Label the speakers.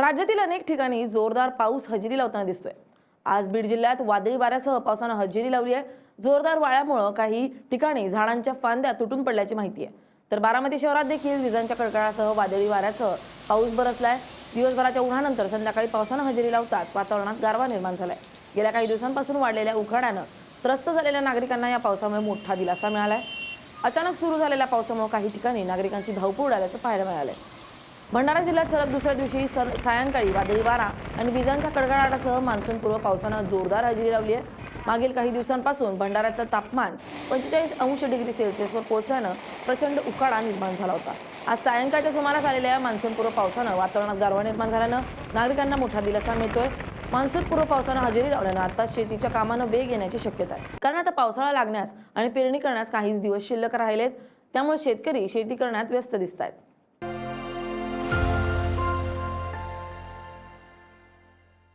Speaker 1: राज्यातील अनेक ठिकाणी जोरदार पाऊस हजेरी लावताना दिसतोय। आज बीड जिल्ह्यात वादळी वाऱ्यासह पावसानं हजेरी लावली आहे। जोरदार वाऱ्यामुळे काही ठिकाणी झाडांच्या फांद्या तुटून पडल्याची माहिती आहे। तर बारामती शहरात देखील विजांच्या कडकडाटासह वादळी वाऱ्यासह पाऊस बरसलाय। दिवसभराच्या उन्हानंतर संध्याकाळी पावसानं हजेरी लावताच वातावरणात गारवा निर्माण झालाय। गेल्या काही दिवसांपासून वाढलेल्या उकाड्यानं त्रस्त झालेल्या नागरिकांना या पावसामुळे मोठा दिलासा मिळालाय। अचानक सुरू झालेल्या पावसामुळे काही ठिकाणी नागरिकांची धावपळ उडाल्याचं पाहायला मिळालंय। भंडारा जिल्ह्यात सलग दुसऱ्या दिवशी सायंकाळी वादळी वारा आणि विजांच्या कडकडाटासह मान्सूनपूर्व पावसानं जोरदार हजेरी लावली आहे। मागील काही दिवसांपासून भंडाऱ्याचं तापमान 45°C वर पोहोचल्यानं प्रचंड उकाडा निर्माण झाला होता। आज सायंकाळच्या सुमारास आलेल्या मान्सूनपूर्व पावसानं वातावरणात गारवा निर्माण झाल्यानं नागरिकांना मोठा दिलासा मिळतोय। मान्सूनपूर्व पावसानं हजेरी लावल्यानं आता शेतीच्या कामांना वेग येण्याची शक्यता आहे, कारण आता पावसाळा लागण्यास आणि पेरणी करण्यास काहीच दिवस शिल्लक राहिलेत। त्यामुळे शेतकरी शेती करण्यात व्यस्त दिसत आहेत।